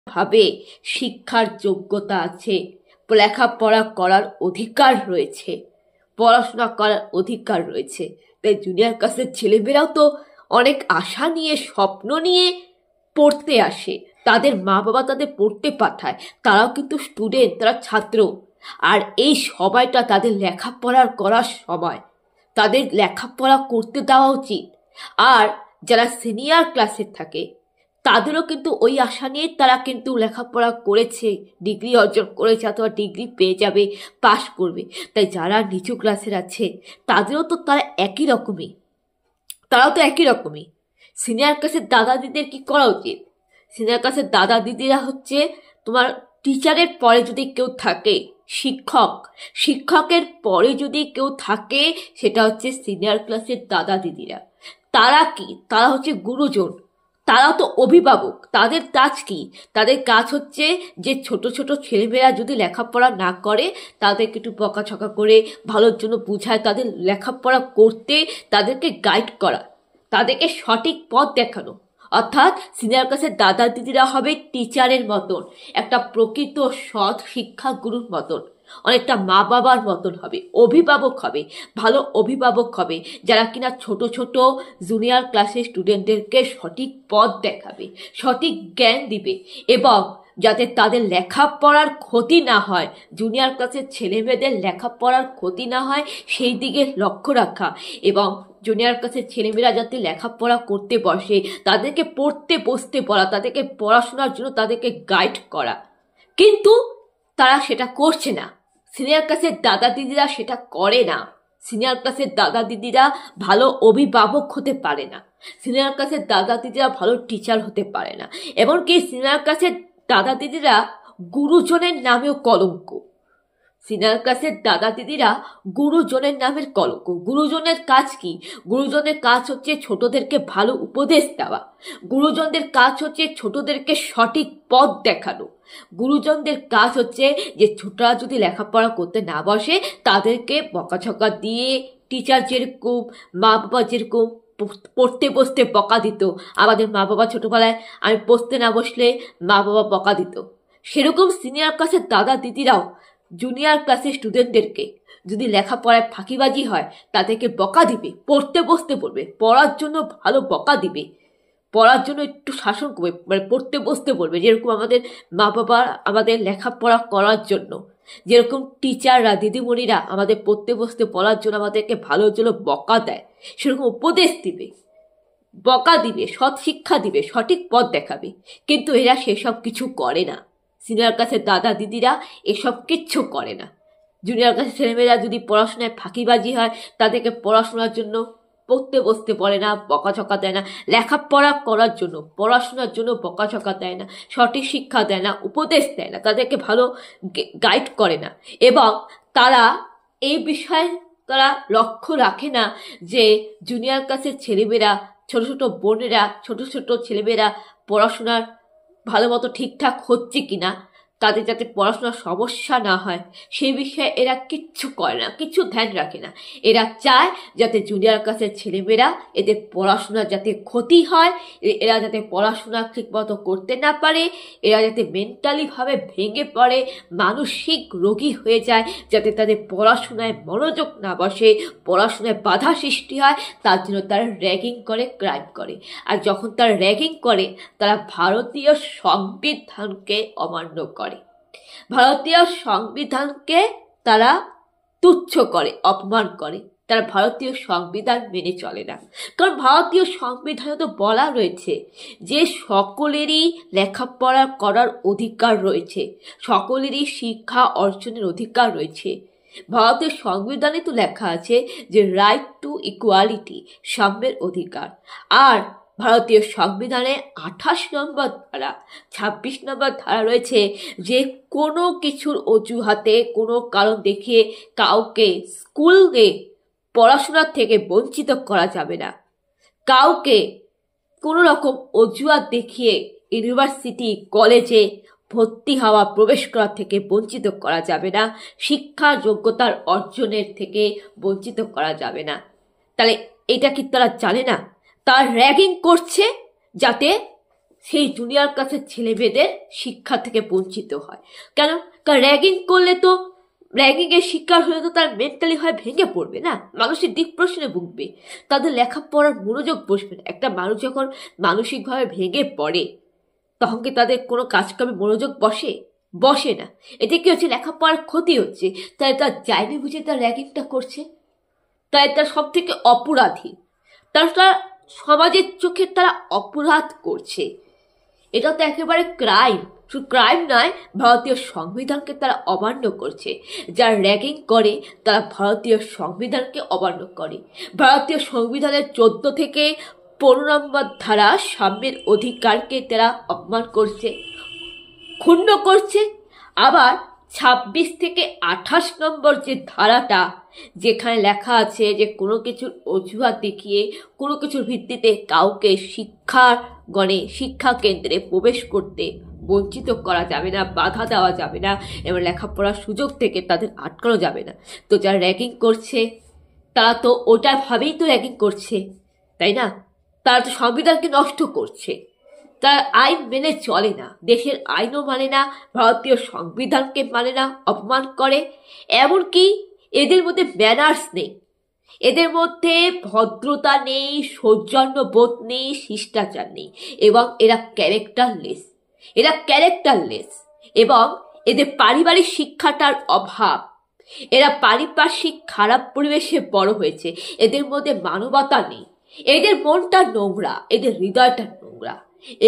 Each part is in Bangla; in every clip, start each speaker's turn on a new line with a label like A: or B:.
A: ভাবে শিক্ষার যোগ্যতা আছে, লেখাপড়া করার অধিকার রয়েছে, পড়াশোনা করার অধিকার রয়েছে। তাই জুনিয়র ক্লাসের ছেলেমেয়েরাও তো অনেক আশা নিয়ে, স্বপ্ন নিয়ে পড়তে আসে। তাদের মা বাবা তাদের পড়তে পাঠায়, তারাও কিন্তু স্টুডেন্ট, তারা ছাত্র। আর এই সময়টা তাদের লেখাপড়ার করার সময়, তাদের লেখাপড়া করতে দেওয়া উচিত। আর যারা সিনিয়র ক্লাসে থাকে তাদেরও কিন্তু ওই আশা নিয়ে তারা কিন্তু লেখাপড়া করেছে, ডিগ্রি অর্জন করেছে, অথবা ডিগ্রি পেয়ে যাবে, পাশ করবে। তাই যারা নিচু ক্লাসের আছে তাদেরও তো তারা একই রকমই, তারাও তো একই রকমই। সিনিয়র ক্লাসের দাদা দিদির কি করা উচিত? সিনিয়র ক্লাসের দাদা দিদিরা হচ্ছে তোমার টিচারের পরে যদি কেউ থাকে, শিক্ষকের পরে যদি কেউ থাকে, সেটা হচ্ছে সিনিয়র ক্লাসের দাদা দিদিরা। তারা কি? তারা হচ্ছে গুরুজন, তারাও তো অভিভাবক। তাদের কাজ কি? তাদের কাজ হচ্ছে যে ছোট ছোট ছেলেমেয়েরা যদি লেখাপড়া না করে তাদেরকে একটু বকাঝকা করে ভালোর জন্য বুঝায়, তাদের লেখাপড়া করতে তাদেরকে গাইড করা, তাদেরকে সঠিক পথ দেখানো। অর্থাৎ সিনিয়র ক্লাসের দাদা দিদিরা হবে টিচারের মতন, একটা প্রকৃত সৎ শিক্ষা গুরুর মতন, অনেকটা মা বাবার মতন হবে, অভিভাবক হবে, ভালো অভিভাবক হবে, যারা কিনা ছোট ছোট জুনিয়র ক্লাসের স্টুডেন্টদেরকে সঠিক পথ দেখাবে, সঠিক জ্ঞান দিবে, এবং যাতে তাদের লেখাপড়ার ক্ষতি না হয়, জুনিয়র ক্লাসের ছেলেমেয়েদের লেখাপড়ার ক্ষতি না হয় সেই দিকে লক্ষ্য রাখা। এবং জুনিয়র ক্লাসের ছেলেমেয়েরা যাতে লেখাপড়া করতে বসে তাদেরকে পড়তে বসতে বলা, তাদেরকে পড়াশোনার জন্য তাদেরকে গাইড করা। কিন্তু তারা সেটা করছে না, সিনিয়র ক্লাসের দাদা দিদিরা সেটা করে না। সিনিয়র ক্লাসের দাদা দিদিরা ভালো অভিভাবক হতে পারে না, সিনিয়র ক্লাসের দাদা দিদিরা ভালো টিচার হতে পারে না। এমনকি সিনিয়র ক্লাসের দাদা দিদিরা গুরুজনের নামেও কলঙ্ক। সিনিয়র ক্লাসের দাদা দিদিরা গুরুজনের নামের কলঙ্ক। গুরুজনের কাজ কি? গুরুজনের কাজ হচ্ছে ছোটদেরকে ভালো উপদেশ দেওয়া, গুরুজনদের কাজ হচ্ছে ছোটদেরকে সঠিক পথ দেখানো, গুরুজনদের কাজ হচ্ছে যে ছোটরা যদি লেখাপড়া করতে না বসে তাদেরকে বকাঝকা দিয়ে, টিচার যেরকম, মা বাবা যেরকম পড়তে বসতে বকা দিত, আমাদের মা বাবা ছোটবেলায় আমি পড়তে না বসলে মা বাবা বকা দিত, সেরকম সিনিয়র ক্লাসের দাদা দিদিরাও জুনিয়র ক্লাসের স্টুডেন্টদেরকে যদি লেখাপড়ায় ফাঁকিবাজি হয় তাদেরকে বকা দিবে, পড়তে বসতে বলবে, পড়ার জন্য ভালো বকা দিবে, পড়ার জন্য একটু শাসন করবে, মানে পড়তে বসতে বলবে। যেরকম আমাদের মা বাবা আমাদের লেখাপড়া করার জন্য, যেরকম টিচাররা, দিদিমণিরা আমাদের পড়তে বসতে পড়ার জন্য আমাদেরকে ভালোর জন্য বকা দেয়, সেরকম উপদেশ দিবে, বকা দিবে, সৎ শিক্ষা দিবে, সঠিক পথ দেখাবে। কিন্তু এরা সেসব কিছু করে না। সিনিয়র ক্লাসের দাদা দিদিরা এসব কিচ্ছু করে না। জুনিয়র ক্লাসের ছেলেমেয়েরা যদি পড়াশোনায় ফাঁকিবাজি হয় তাদেরকে পড়াশোনার জন্য পড়তে বসতে পারে না, বকাঝকা দেয় না, লেখাপড়া করার জন্য, পড়াশোনার জন্য বকাঝকা দেয় না, সঠিক শিক্ষা দেয় না, উপদেশ দেয় না, তাদেরকে ভালো গাইড করে না। এবং তারা এই বিষয়ে তারা লক্ষ্য রাখে না যে জুনিয়র ক্লাসের ছেলেমেয়েরা, ছোট ছোট বোনেরা, ছোট ছোট ছেলেমেয়েরা পড়াশোনার ভালো মতো ঠিকঠাক হচ্ছে কিনা, তাদের যাতে পড়াশোনার সমস্যা না হয় সেই বিষয়ে এরা কিচ্ছু করে না, কিচ্ছু ধ্যান রাখে না। এরা চায় যাতে জুনিয়র ক্লাসের ছেলেমেয়েরা এদের পড়াশোনার যাতে ক্ষতি হয়, এরা যাতে পড়াশোনা ঠিকমতো করতে না পারে, এরা যাতে মেন্টালিভাবে ভেঙে পড়ে, মানসিক রোগী হয়ে যায়, যাতে তাদের পড়াশোনায় মনোযোগ না বসে, পড়াশোনায় বাধা সৃষ্টি হয়, তার জন্য তারা র্যাগিং করে, ক্রাইম করে। আর যখন তারা র্যাগিং করে তারা ভারতীয় সংবিধানকে অমান্য করে, ভারতীয় সংবিধানকে তারা তুচ্ছ করে, অপমান করে, তারা ভারতীয় সংবিধান মেনে চলে না। কারণ ভারতীয় সংবিধানে তো বলা রয়েছে যে সকলেরই লেখাপড়া করার অধিকার রয়েছে, সকলেরই শিক্ষা অর্জনের অধিকার রয়েছে। ভারতের সংবিধানে তো লেখা আছে যে রাইট টু ইকুয়ালিটি, সাম্যের অধিকার। আর ভারতীয় সংবিধানে 28 নম্বর ধারা, 26 নম্বর ধারা রয়েছে যে কোনো কিছুর অজুহাতে, কোনো কারণ দেখিয়ে কাউকে স্কুলে পড়াশোনার থেকে বঞ্চিত করা যাবে না, কাউকে কোনো রকম অজুহাত দেখিয়ে ইউনিভার্সিটি, কলেজে ভর্তি হওয়া, প্রবেশ করার থেকে বঞ্চিত করা যাবে না, শিক্ষা যোগ্যতার অর্জনের থেকে বঞ্চিত করা যাবে না। তাহলে এটা কি তারা জানে না? তারা র্যাগিং করছে যাতে সেই জুনিয়র ক্লাসের ছেলে মেয়েদের শিক্ষা থেকে বঞ্চিত হয়। কেন? কারণ র্যাগিং করলে তো, র্যাগিং এর শিকার হলে তো তার মেন্টালি হয় ভেঙে পড়বে না, মানসিক ডিপ্রেশনে ভুগবে, তাদের লেখাপড়ার মনোযোগ বসবে না। একটা মানুষ যখন মানসিকভাবে ভেঙে পড়ে তখন কি তাদের কোনো কাজকর্মে মনোযোগ বসে না। এতে কি হচ্ছে? লেখাপড়ার ক্ষতি হচ্ছে। তাই তার জায়নি বুঝে তার র্যাগিংটা করছে, তাই তার সব থেকে অপরাধী, তারা সমাজের চোখে তারা অপরাধ করছে। এটা তো একেবারে ক্রাইম। শুধু ক্রাইম নয়, ভারতীয় সংবিধানকে তারা অমান্য করছে। যারা র্যাগিং করে তারা ভারতীয় সংবিধানকে অমান্য করে। ভারতীয় সংবিধানের 14 থেকে 15 নম্বর ধারা সাম্যের অধিকারকে তারা অপমান করছে, ক্ষুণ্ণ করছে। আবার 26 থেকে 28 নম্বর যে ধারাটা, যেখানে লেখা আছে যে কোনো কিছুর অজুহাত দেখিয়ে কোনো কিছুর ভিত্তিতে কাউকে শিক্ষা কেন্দ্রে প্রবেশ করতে বঞ্চিত করা যাবে না, বাধা দেওয়া যাবে না, এবং লেখাপড়ার সুযোগ থেকে তাদের আটকানো যাবে না। তো যারা র্যাগিং করছে তারা তো ওটা ভাবেই তো র্যাগিং করছে, তাই না? তারা তো সংবিধানকে নষ্ট করছে, তার আইন মেনে চলে না, দেশের আইনও মানে না, ভারতীয় সংবিধানকে মানে না, অপমান করে। এমনকি এদের মধ্যে ম্যানার্স নেই, এদের মধ্যে ভদ্রতা নেই, সৌজন্যবোধ নেই, শিষ্টাচার নেই, এবং এরা ক্যারেক্টারলেস, এবং এদের পারিবারিক শিক্ষাটার অভাব। এরা পারিপার্শ্বিক খারাপ পরিবেশে বড় হয়েছে, এদের মধ্যে মানবতা নেই, এদের মনটা নোংরা, এদের হৃদয়টা নোংরা,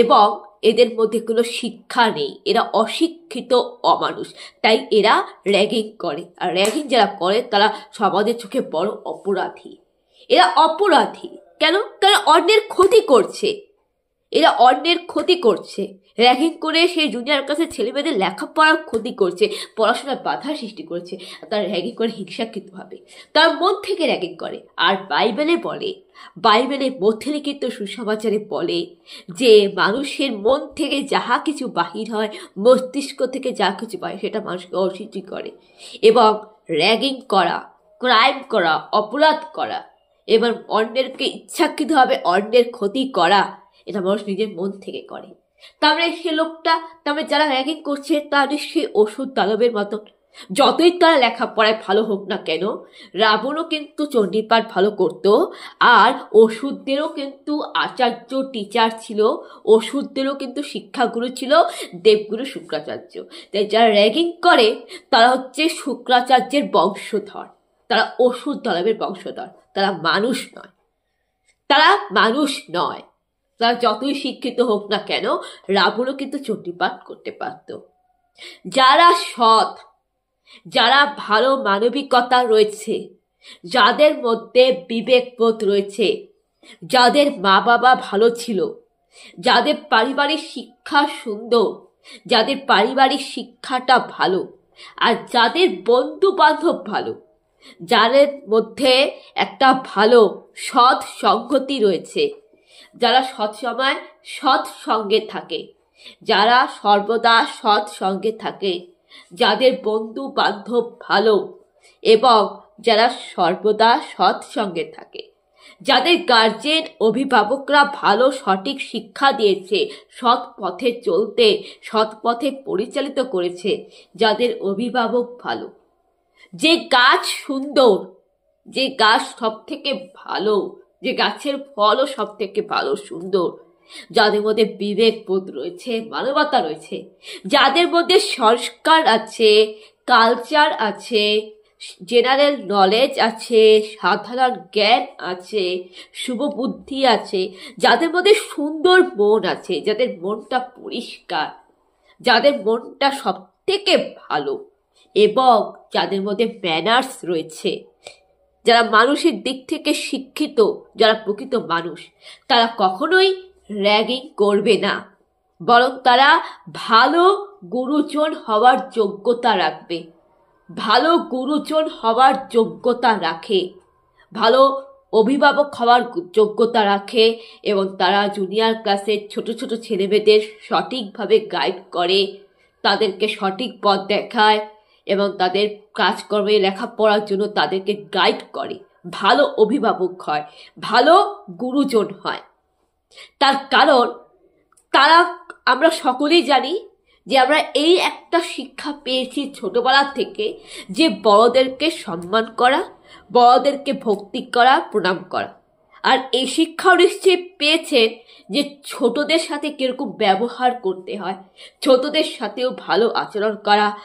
A: এবং এদের মধ্যে কোনো শিক্ষা নেই, এরা অশিক্ষিত অমানুষ। তাই এরা র্যাগিং করে, আর র্যাগিং যারা করে তারা সমাজের চোখে বড় অপরাধী। এরা অপরাধী কেন? কারণ অন্যের ক্ষতি করছে, এরা অন্যের ক্ষতি করছে। র্যাগিং করে সেই জুনিয়র ক্লাসের ছেলেমেয়েদের লেখাপড়ার ক্ষতি করছে, পড়াশোনায় বাধা সৃষ্টি করছে। তারা র্যাগিং করে হিংসাকৃত ভাবে, তার মন থেকে র্যাগিং করে। আর বাইবেলে মধ্যে লিখিত সুসমাচারে বলে যে মানুষের মন থেকে যাহা কিছু বাহির হয়, মস্তিষ্ক থেকে যা কিছু বাহির, সেটা মানুষকে অশুচি করে। এবং র্যাগিং করা, ক্রাইম করা, অপরাধ করা, এবং অন্যেরকে ইচ্ছাকৃতভাবে অন্যের ক্ষতি করা, এটা মানুষ নিজের মন থেকে করে। তারপরে সে লোকটা, তারপরে যারা র্যাগিং করছে তারা নিশ্চয়ই ওষুধ দানবের মতন। যতই তারা লেখাপড়ায় ভালো হোক না কেন, রাবণও কিন্তু চণ্ডীপাঠ ভালো করত, আর ওষুধদেরও কিন্তু আচার্য টিচার ছিল, ওষুধদেরও কিন্তু শিক্ষাগুরু ছিল দেবগুরু শুক্রাচার্য। তাই যারা র্যাগিং করে তারা হচ্ছে শুক্রাচার্যের বংশধর, তারা ওষুধ দানবের বংশধর, তারা মানুষ নয়। তারা যতই শিক্ষিত হোক না কেন, রাবণও কিন্তু চণ্ডীপাঠ করতে পারত। যারা সৎ, যারা ভালো মানবিকতা রয়েছে, যাদের মধ্যে বিবেকবোধ রয়েছে, যাদের মা বাবা ভালো ছিল, যাদের পারিবারিক শিক্ষা সুন্দর, যাদের পারিবারিক শিক্ষাটা ভালো, আর যাদের বন্ধু বান্ধব ভালো, যাদের মধ্যে একটা ভালো সৎ সংগতি রয়েছে, যারা সবসময় সৎ সঙ্গে থাকে, যারা সর্বদা সৎ সঙ্গে থাকে, যাদের বন্ধু বান্ধব ভালো, এবং যারা সর্বদা সৎ সঙ্গে থাকে, যাদের গার্জেন অভিভাবকরা ভালো সঠিক শিক্ষা দিয়েছে, সৎ পথে চলতে, সৎ পথে পরিচালিত করেছে, যাদের অভিভাবক ভালো, যে গাছ সুন্দর, যে গাছ সব থেকে ভালো, যে গাছের ফলও সব থেকে ভালো সুন্দর, যাদের মধ্যে বিবেকবোধ রয়েছে, মানবতা রয়েছে, যাদের মধ্যে সংস্কার আছে, কালচার আছে, জেনারেল নলেজ আছে, সাধারণ জ্ঞান আছে, শুভবুদ্ধি আছে, যাদের মধ্যে সুন্দর মন আছে, যাদের মনটা পরিষ্কার, যাদের মনটা সব থেকে ভালো, এবং যাদের মধ্যে ম্যানার্স রয়েছে, যারা মানুষের দিক থেকে শিক্ষিত, যারা প্রকৃত মানুষ, তারা কখনোই র্যাগিং করবে না, বরং তারা ভালো গুরুজন হওয়ার যোগ্যতা রাখবে, ভালো গুরুজন হওয়ার যোগ্যতা রাখে, ভালো অভিভাবক হওয়ার যোগ্যতা রাখে, এবং তারা জুনিয়র ক্লাসের ছোট ছোট ছেলেমেয়েদের সঠিকভাবে গাইড করে, তাদেরকে সঠিক পথ দেখায়, এবং তাদের কাজকর্মে লেখাপড়ার জন্য তাদেরকে গাইড করে, ভালো অভিভাবক হয়, ভালো গুরুজন হয়। তার কারণ তারা, আমরা সকলেই জানি যে আমরা এই একটা শিক্ষা পেয়েছি ছোটবেলা থেকে, যে বড়দেরকে সম্মান করা, বড়দেরকে ভক্তি করা, প্রণাম করা। আর এই শিক্ষাও নিশ্চয়ই পেয়েছেন যে ছোটদের সাথে কিরকম ব্যবহার করতে হয়, ছোটদের সাথেও ভালো আচরণ করা,